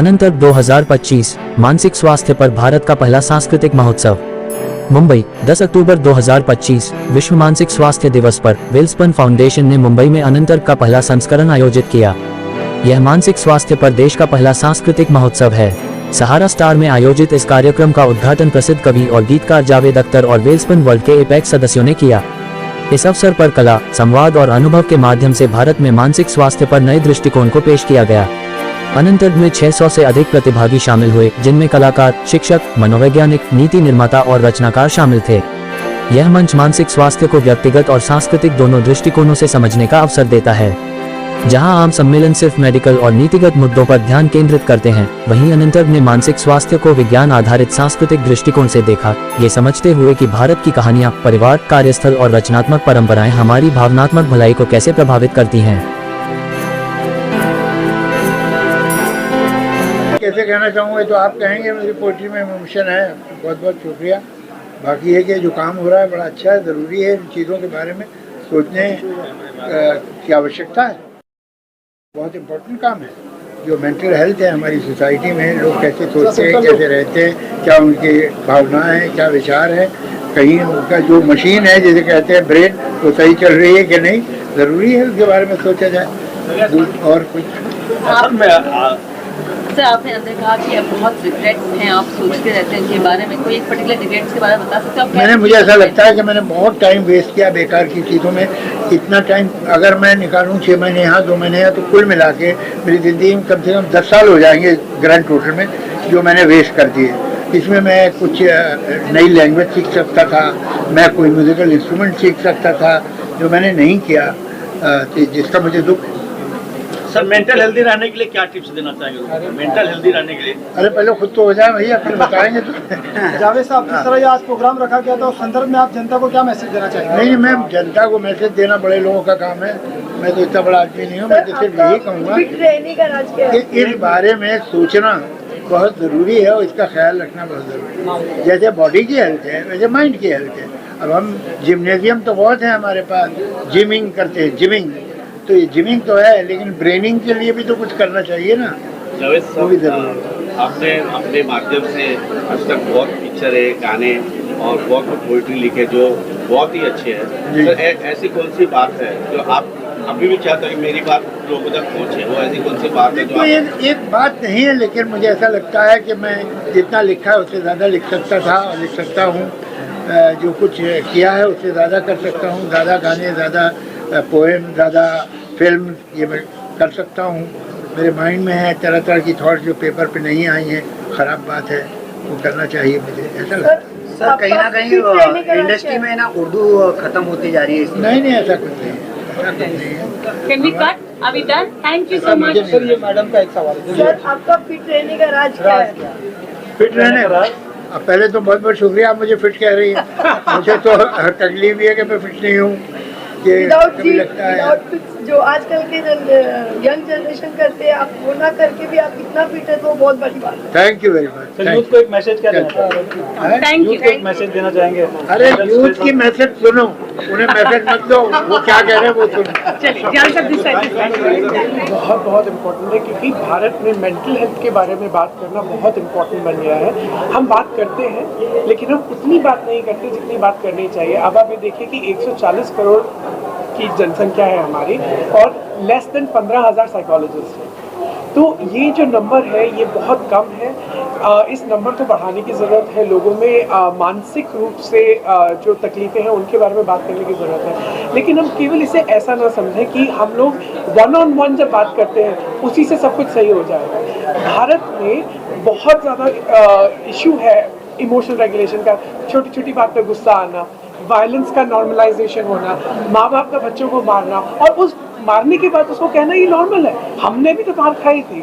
अनंतर 2025 मानसिक स्वास्थ्य पर भारत का पहला सांस्कृतिक महोत्सव। मुंबई 10 अक्टूबर 2025 विश्व मानसिक स्वास्थ्य दिवस पर वेल्सपन फाउंडेशन ने मुंबई में अनंतर का पहला संस्करण आयोजित किया। यह मानसिक स्वास्थ्य पर देश का पहला सांस्कृतिक महोत्सव है। सहारा स्टार में आयोजित इस कार्यक्रम का उद्घाटन प्रसिद्ध कवि और गीतकार जावेद अख्तर और वेल्सपन वर्ल्ड के एपेक्स सदस्यों ने किया। इस अवसर पर कला, संवाद और अनुभव के माध्यम से भारत में मानसिक स्वास्थ्य पर नए दृष्टिकोण को पेश किया गया। अनंतर में 600 से अधिक प्रतिभागी शामिल हुए, जिनमें कलाकार, शिक्षक, मनोवैज्ञानिक, नीति निर्माता और रचनाकार शामिल थे। यह मंच मानसिक स्वास्थ्य को व्यक्तिगत और सांस्कृतिक दोनों दृष्टिकोणों से समझने का अवसर देता है। जहां आम सम्मेलन सिर्फ मेडिकल और नीतिगत मुद्दों पर ध्यान केंद्रित करते हैं, वहीं अनंतर ने मानसिक स्वास्थ्य को विज्ञान आधारित सांस्कृतिक दृष्टिकोण से देखा, ये समझते हुए कि भारत की कहानियां, परिवार, कार्यस्थल और रचनात्मक परंपराएं हमारी भावनात्मक भलाई को कैसे प्रभावित करती हैं। कैसे कहना चाहूँगा तो आप कहेंगे मेरी पोइट्री में मिशन है। बहुत बहुत शुक्रिया। बाकी ये कि जो काम हो रहा है बड़ा अच्छा है, ज़रूरी है इन चीज़ों के बारे में सोचने की आवश्यकता है। बहुत इम्पोर्टेंट काम है। जो मेंटल हेल्थ है हमारी सोसाइटी में, लोग कैसे सोचते हैं, कैसे रहते हैं, क्या उनकी भावनाएं हैं, क्या विचार है, कहीं उनका जो मशीन है जिसे कहते हैं ब्रेन, वो सही चल रही है कि नहीं, ज़रूरी है उसके बारे में सोचा जाए। और कुछ सर, आपने अंदर कहा कि अब बहुत रिग्रेट्स हैं, आप सोचते रहते हैं उनके बारे में, कोई एक पर्टिकुलर रिग्रेट्स के बारे में बता सकते हो? मुझे ऐसा लगता है कि मैंने बहुत टाइम वेस्ट किया बेकार की चीज़ों में। इतना टाइम अगर मैं निकालूं 6 महीने यहाँ 2 महीने यहाँ, तो कुल मिला के मेरी ज़िंदगी में कम से कम 10 साल हो जाएंगे ग्रैंड टोटल में, जो मैंने वेस्ट कर दिए। इसमें मैं कुछ नई लैंग्वेज सीख सकता था, मैं कोई म्यूज़िकल इंस्ट्रूमेंट सीख सकता था, जो मैंने नहीं किया, जिसका मुझे दुख। सर, मेंटल हेल्दी रहने के लिए क्या टिप्स देना चाहेंगे? मेंटल हेल्दी रहने के लिए अरे पहले खुद तो हो जाए भैया, फिर बताएंगे तो। जावेद साहब, जिस तरह ये आज प्रोग्राम रखा गया था उस संदर्भ में आप जनता को क्या मैसेज देना चाहेंगे? नहीं, मैं जनता को मैसेज देना बड़े लोगों का काम है। मैं तो इतना बड़ा आदमी नहीं हूँ। मैं तो सिर्फ यही कहूँगा कि इस बारे में सोचना बहुत ज़रूरी है और इसका ख्याल रखना बहुत ज़रूरी है। जैसे बॉडी की हेल्थ है वैसे माइंड की हेल्थ है। अब हम जिम्नेजियम तो बहुत है हमारे पास, जिमिंग करते हैं, जिमिंग तो ये जिमिंग तो है, लेकिन ब्रेनिंग के लिए भी तो कुछ करना चाहिए ना, वो भी जरूरी है। आपने अपने माध्यम से आज तक बहुत पिक्चर है, गाने और बहुत पोइट्री लिखे जो बहुत ही अच्छे हैं। तो ऐसी कौन सी बात है जो आप अभी भी चाहते हैं कि मेरी बात लोगों तक पहुँचे? वो ऐसी कौन सी बात है जो एक बात नहीं है, लेकिन मुझे ऐसा लगता है कि मैं जितना लिखा है उससे ज़्यादा लिख सकता था और लिख सकता हूँ। जो कुछ किया है उससे ज़्यादा कर सकता हूँ। ज़्यादा गाने, ज़्यादा पोएम, ज़्यादा फिल्म ये मैं कर सकता हूँ। मेरे माइंड में है तरह तरह की थॉट्स जो पेपर पे नहीं आई हैं। ख़राब बात है, वो करना चाहिए मुझे, ऐसा लगता है। सर, कहीं ना कहीं इंडस्ट्री में ना उर्दू खत्म होती जा रही है। नहीं, ऐसा कुछ नहीं है, ऐसा कुछ नहीं है। Can we cut? Are we done? Thank you so much. Sir, ये मैडम का एक सवाल है। सर, आपका फिट रहने का राज क्या है? फिट रहने का अब पहले तो बहुत बहुत शुक्रिया, आप मुझे फिट कह रही हैं। मुझे तो तकलीफ भी है कि मैं फिट नहीं हूँ। कभी लगता है जो आजकल के यंग जनरेशन करते हैं, आप वो ना करके भी आप इतना फिट है तो बहुत बड़ी बात है। Thank you very much. Youth को एक मैसेज क्या देना चाहेंगे? Thank you. यूथ को एक मैसेज देना चाहेंगे? अरे यूथ की मैसेज सुनो, उन्हें मैसेज मत दो, वो क्या कह रहे हैं वो सुनो। चलिए, जान सकती बहुत बहुत इम्पोर्टेंट है, क्योंकि भारत में मेंटल हेल्थ के बारे में बात करना बहुत इम्पोर्टेंट बन गया है। हम बात करते हैं लेकिन हम उतनी बात नहीं करते जितनी बात करनी चाहिए। अब आप ये देखिए कि 140 करोड़ की जनसंख्या है हमारी और लेस देन 15,000 साइकोलॉजिस्ट हैं। तो ये जो नंबर है ये बहुत कम है। इस नंबर को बढ़ाने की ज़रूरत है। लोगों में मानसिक रूप से जो तकलीफ़ें हैं उनके बारे में बात करने की ज़रूरत है। लेकिन हम केवल इसे ऐसा ना समझें कि हम लोग 1-on-1 जब बात करते हैं उसी से सब कुछ सही हो जाएगा। भारत में बहुत ज़्यादा इशू है इमोशनल रेगुलेशन का। छोटी छोटी बात पर गुस्सा आना, वायलेंस का नॉर्मलाइजेशन होना, माँ बाप का बच्चों को मारना और उस मारने के बाद उसको कहना ये नॉर्मल है। हमने भी तो मार खाई थी,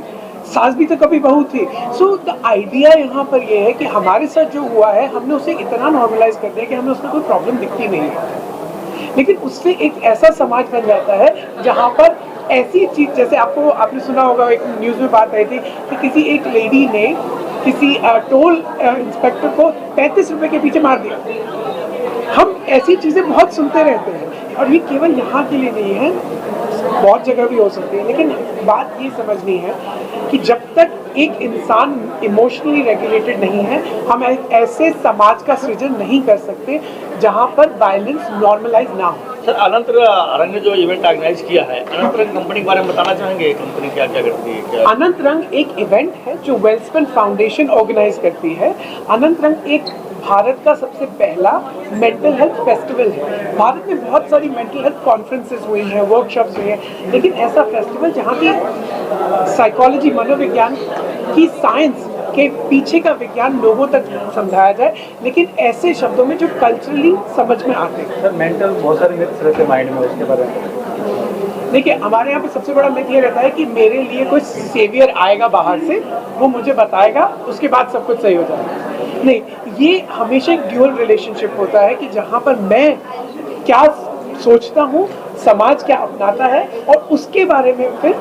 सास भी तो कभी बहू थी। सो द आइडिया यहाँ पर ये है कि हमारे साथ जो हुआ है हमने उसे इतना नॉर्मलाइज कर दिया कि हमें उसमें कोई प्रॉब्लम दिखती नहीं है। लेकिन उससे एक ऐसा समाज बन जाता है जहाँ पर ऐसी चीज, जैसे आपने सुना होगा, एक न्यूज़ में बात आई थी कि किसी एक लेडी ने किसी टोल इंस्पेक्टर को 35 रुपए के पीछे मार दिया। हम ऐसी चीज़ें बहुत सुनते रहते हैं और ये केवल यहाँ के लिए नहीं है, बहुत जगह भी हो सकती है, लेकिन बात ये समझनी है कि जब तक एक इंसान इमोशनली रेगुलेटेड नहीं है, हम एक ऐसे समाज का सृजन नहीं कर सकते जहाँ पर वायलेंस नॉर्मलाइज ना हो। सर, अनंत रंग ने जो इवेंट ऑर्गेनाइज किया है, अनंत रंग कंपनी के बारे में बताना चाहेंगे? कंपनी क्या क्या करती है? क्या अनंत रंग एक इवेंट है जो वेल्सपन फाउंडेशन ऑर्गेनाइज करती है। अनंत रंग एक भारत का सबसे पहला मेंटल हेल्थ फेस्टिवल है। भारत में बहुत सारी मेंटल हेल्थ कॉन्फ्रेंसेस हुई हैं, वर्कशॉप्स हुई हैं, लेकिन ऐसा फेस्टिवल जहाँ की साइकोलॉजी, मनोविज्ञान की साइंस के पीछे का विज्ञान लोगों तक समझाया जाए, लेकिन ऐसे शब्दों में जो कल्चरली समझ में आते हैं। सर, मेंटल बहुत सारे मिथ्स रहते हैं माइंड में, उसके बारे में देखिए, हमारे यहाँ पे सबसे बड़ा मिथ ये रहता है कि मेरे लिए कोई सेवियर आएगा बाहर से, वो मुझे बताएगा, उसके बाद सब कुछ सही हो जाएगा। नहीं, ये हमेशा एक ड्यूअल रिलेशनशिप होता है कि जहाँ पर मैं क्या सोचता हूँ, समाज क्या अपनाता है, और उसके बारे में फिर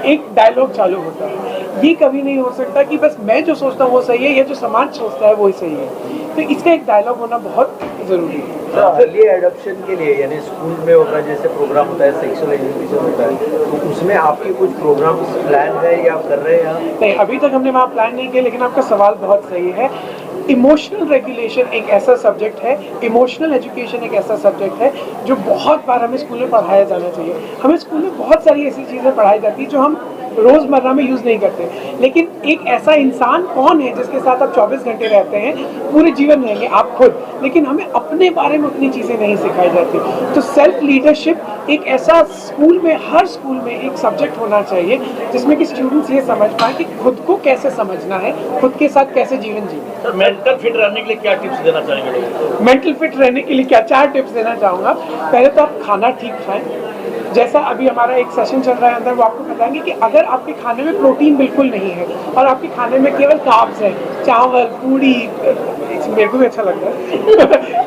एक डायलॉग चालू होता है। ये कभी नहीं हो सकता कि बस मैं जो सोचता हूँ वो सही है या जो समाज सोचता है वो ही सही है। तो इसका एक डायलॉग होना बहुत ज़रूरी है। अर्ली एडॉप्शन के लिए, यानी स्कूल में होता है जैसे प्रोग्राम होता है, सेक्सुअल एजुकेशन होता है, तो उसमें आपके कुछ प्रोग्राम्स प्लान है या आप कर रहे हैं? नहीं, अभी तक हमने वहाँ प्लान नहीं किया, लेकिन आपका सवाल बहुत सही है। इमोशनल रेगुलेशन एक ऐसा सब्जेक्ट है, इमोशनल एजुकेशन एक ऐसा सब्जेक्ट है जो बहुत बार हमें स्कूल में पढ़ाया जाना चाहिए। हमें स्कूल में बहुत सारी ऐसी चीज़ें पढ़ाई जाती हैं जो हम रोज़मर्रा में यूज़ नहीं करते, लेकिन एक ऐसा इंसान कौन है जिसके साथ आप 24 घंटे रहते हैं, पूरे जीवन रहेंगे आप खुद, लेकिन हमें अपने बारे में उतनी चीज़ें नहीं सिखाई जाती। तो सेल्फ लीडरशिप एक ऐसा स्कूल में, हर स्कूल में एक सब्जेक्ट होना चाहिए जिसमें कि स्टूडेंट्स ये समझ पाए कि खुद को कैसे समझना है, खुद के साथ कैसे जीवन जीना। सर, मेंटल फिट रहने के लिए क्या टिप्स देना चाहेंगे लोगों को? मेंटल फिट रहने के लिए क्या 4 टिप्स देना चाहूँगा। पहले तो आप खाना ठीक खाएं। जैसा अभी हमारा एक सेशन चल रहा है अंदर, वो आपको बताएंगे कि अगर आपके खाने में प्रोटीन बिल्कुल नहीं है और आपके खाने में केवल कार्ब्स हैं, चावल, पूड़ी, मेरे को भी अच्छा लगता है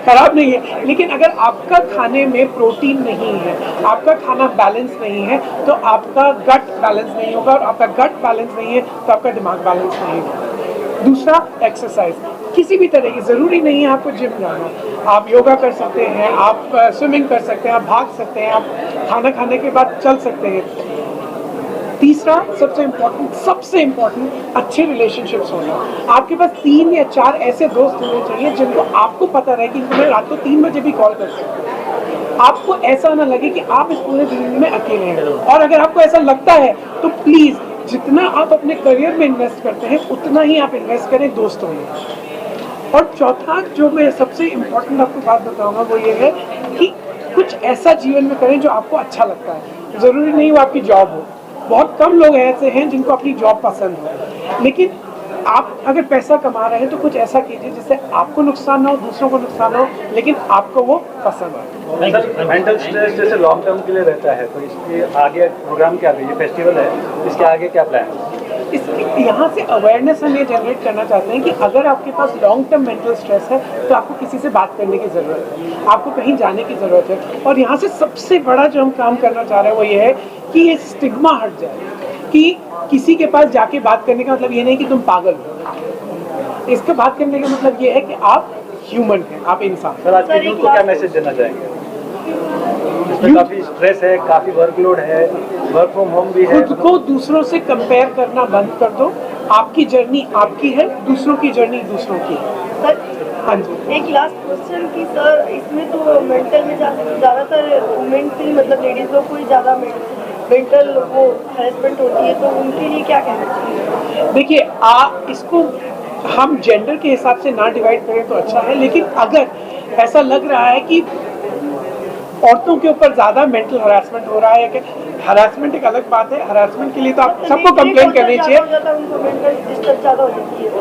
खराब नहीं है, लेकिन अगर आपका खाने में प्रोटीन नहीं है, आपका खाना बैलेंस नहीं है, तो आपका गट बैलेंस नहीं होगा, और आपका गट बैलेंस नहीं है तो आपका दिमाग बैलेंस नहीं होगा। दूसरा, एक्सरसाइज किसी भी तरह की, ज़रूरी नहीं है आपको जिम जाना, आप योगा कर सकते हैं, आप स्विमिंग कर सकते हैं, आप भाग सकते हैं, आप खाना खाने के बाद चल सकते हैं। तीसरा, सबसे इम्पोर्टेंट अच्छे रिलेशनशिप्स होना। आपके पास 3 या 4 ऐसे दोस्त होने चाहिए जिनको आपको पता रहे कि मैं रात को 3 बजे भी कॉल कर सकता हूँ। आपको ऐसा ना लगे कि आप इस पूरे दिन में अकेले हैं, और अगर आपको ऐसा लगता है तो प्लीज़ जितना आप अपने करियर में इन्वेस्ट करते हैं उतना ही आप इन्वेस्ट करें दोस्तों में। और चौथा, जो मैं सबसे इम्पोर्टेंट आपको बात बताऊंगा, वो ये है कि कुछ ऐसा जीवन में करें जो आपको अच्छा लगता है। ज़रूरी नहीं वो आपकी जॉब हो, बहुत कम लोग ऐसे हैं जिनको अपनी जॉब पसंद हो, लेकिन आप अगर पैसा कमा रहे हैं तो कुछ ऐसा कीजिए जिससे आपको नुकसान ना हो, दूसरों को नुकसान हो, लेकिन आपको वो पसंद आए। सर, मेंटल स्ट्रेस जैसे लॉन्ग टर्म के लिए रहता है, तो इसके आगे प्रोग्राम क्या है? ये फेस्टिवल है, इसके आगे क्या प्लान है? यहाँ से अवेयरनेस हम ये जनरेट करना चाहते हैं कि अगर आपके पास लॉन्ग टर्म मेंटल स्ट्रेस है तो आपको किसी से बात करने की ज़रूरत है, आपको कहीं जाने की ज़रूरत है। और यहाँ से सबसे बड़ा जो हम काम करना चाह रहे हैं वो ये है कि ये स्टिग्मा हट जाए कि किसी के पास जाके बात करने का मतलब ये नहीं कि तुम पागल हो। इसका बात करने का मतलब ये है कि आप ह्यूमन हैं, आप इंसान। सर, आज के यूथ को क्या मैसेज देना चाहेंगे? इसमें काफ़ी स्ट्रेस है, काफ़ी वर्कलोड है, वर्क फ्रॉम होम भी है। खुद को दूसरों से कंपेयर करना बंद कर दो। आपकी जर्नी आपकी है, दूसरों की जर्नी दूसरों की है। सर, हाँ जी, एक लास्ट क्वेश्चन कि सर, इसमें तो मेंटल में ज़्यादातर वुमेन से, मतलब लेडीज़ लोग को ही ज़्यादा मेंटल वो हैरेसमेंट होती है, तो उनके लिए क्या कहना चाहिए? देखिए, इसको हम जेंडर के हिसाब से ना डिवाइड करें तो अच्छा है, लेकिन अगर ऐसा लग रहा है कि औरतों के ऊपर ज़्यादा मेंटल हरासमेंट हो रहा है, कि हरासमेंट एक अलग बात है, हरासमेंट के लिए तो आप सबको कंप्लेन करनी चाहिए।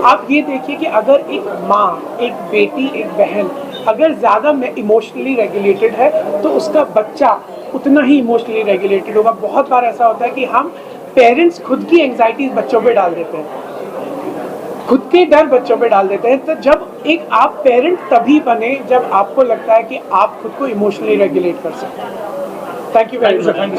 आप ये देखिए कि अगर एक माँ, एक बेटी, एक बहन अगर ज़्यादा इमोशनली रेगुलेटेड है तो उसका बच्चा उतना ही इमोशनली रेगुलेटेड होगा। बहुत बार ऐसा होता है कि हम पेरेंट्स खुद की एंग्जाइटीज बच्चों पे डाल देते हैं, खुद के डर बच्चों पे डाल देते हैं। तो जब एक आप पेरेंट तभी बने जब आपको लगता है कि आप खुद को इमोशनली रेगुलेट कर सकते हैं। Thank you very much.